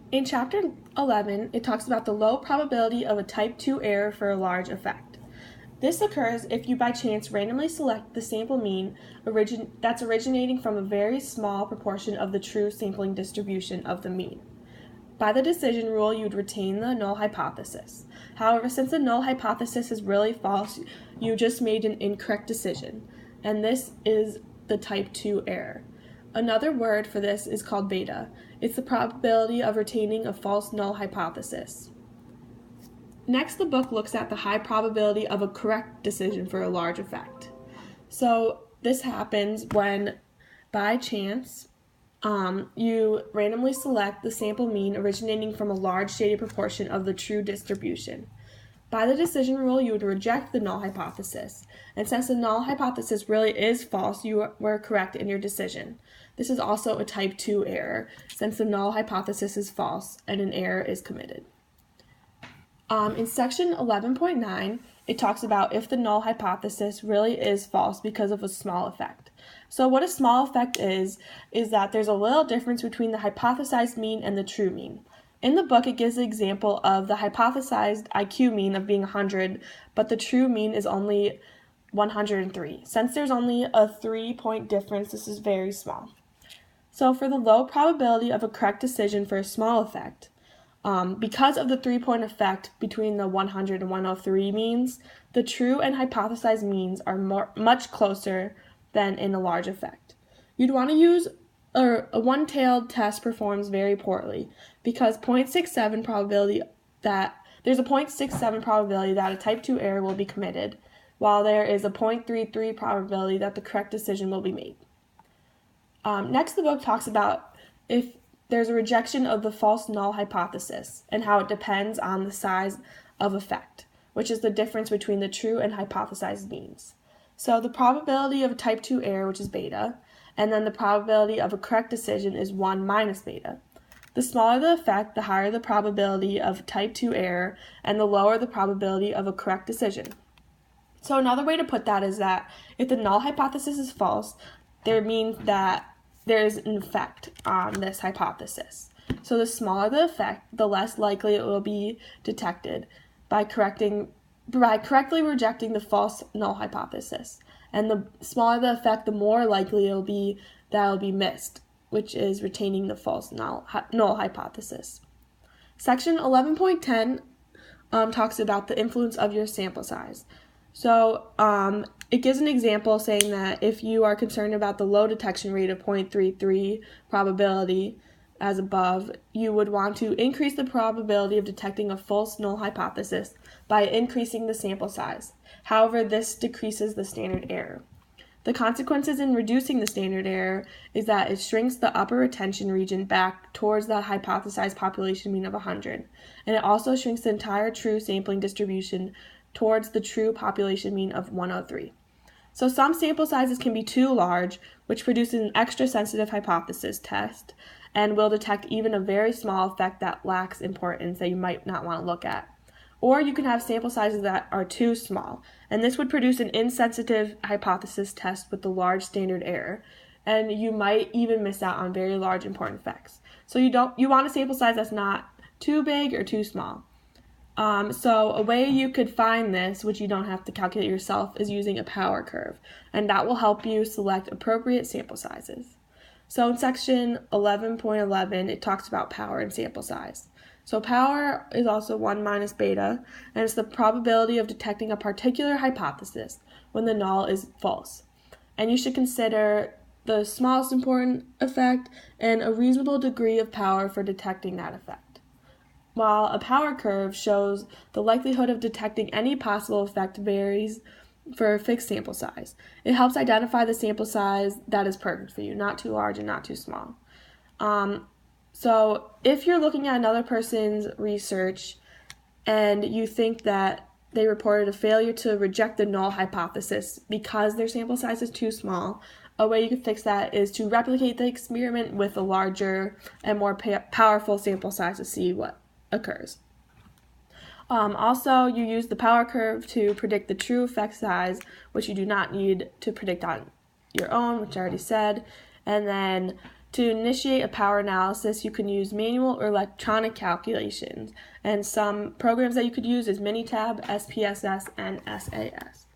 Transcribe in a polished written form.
In Chapter 11, it talks about the low probability of a type 2 error for a large effect. This occurs if you by chance randomly select the sample mean that's originating from a very small proportion of the true sampling distribution of the mean. By the decision rule, you would retain the null hypothesis. However, since the null hypothesis is really false, you just made an incorrect decision, and this is the type 2 error. Another word for this is called beta. It's the probability of retaining a false null hypothesis. Next, the book looks at the high probability of a correct decision for a large effect. So this happens when, by chance, you randomly select the sample mean originating from a large shaded proportion of the true distribution. By the decision rule, you would reject the null hypothesis. And since the null hypothesis really is false, you were correct in your decision. This is also a type 2 error, since the null hypothesis is false and an error is committed. In section 11.9, it talks about if the null hypothesis really is false because of a small effect. So what a small effect is that there's a little difference between the hypothesized mean and the true mean. In the book, it gives the example of the hypothesized IQ mean of being 100, but the true mean is only 103. Since there's only a 3-point difference, this is very small. So for the low probability of a correct decision for a small effect, because of the 3-point effect between the 100 and 103 means, the true and hypothesized means are much closer than in a large effect. You'd want to use a one-tailed test performs very poorly because there's a 0.67 probability that a type 2 error will be committed, while there is a 0.33 probability that the correct decision will be made. Next, the book talks about if there's a rejection of the false null hypothesis and how it depends on the size of effect, which is the difference between the true and hypothesized means. So the probability of a type 2 error, which is beta, and then the probability of a correct decision is 1 minus beta. The smaller the effect, the higher the probability of type 2 error, and the lower the probability of a correct decision. So another way to put that is that if the null hypothesis is false, there means that there is an effect on this hypothesis. So the smaller the effect, the less likely it will be detected by correctly rejecting the false null hypothesis. And the smaller the effect, the more likely it will be that it will be missed, which is retaining the false null hypothesis. Section 11.10 talks about the influence of your sample size. So it gives an example saying that if you are concerned about the low detection rate of 0.33 probability as above, you would want to increase the probability of detecting a false null hypothesis by increasing the sample size. However, this decreases the standard error. The consequences in reducing the standard error is that it shrinks the upper retention region back towards the hypothesized population mean of 100, and it also shrinks the entire true sampling distribution towards the true population mean of 103. So some sample sizes can be too large, which produces an extra sensitive hypothesis test and will detect even a very small effect that lacks importance that you might not want to look at. Or you can have sample sizes that are too small, and this would produce an insensitive hypothesis test with the large standard error, and you might even miss out on very large important effects. So you want a sample size that's not too big or too small. So a way you could find this, which you don't have to calculate yourself, is using a power curve, and that will help you select appropriate sample sizes. So in section 11.11, it talks about power and sample size. So power is also 1 minus beta, and it's the probability of detecting a particular hypothesis when the null is false. And you should consider the smallest important effect and a reasonable degree of power for detecting that effect. While a power curve shows the likelihood of detecting any possible effect varies for a fixed sample size. It helps identify the sample size that is perfect for you, not too large and not too small. So if you're looking at another person's research and you think that they reported a failure to reject the null hypothesis because their sample size is too small, a way you can fix that is to replicate the experiment with a larger and more powerful sample size to see what occurs. Also, you use the power curve to predict the true effect size, which you do not need to predict on your own, which I already said, and then To initiate a power analysis, you can use manual or electronic calculations, and some programs that you could use is Minitab, SPSS, and SAS.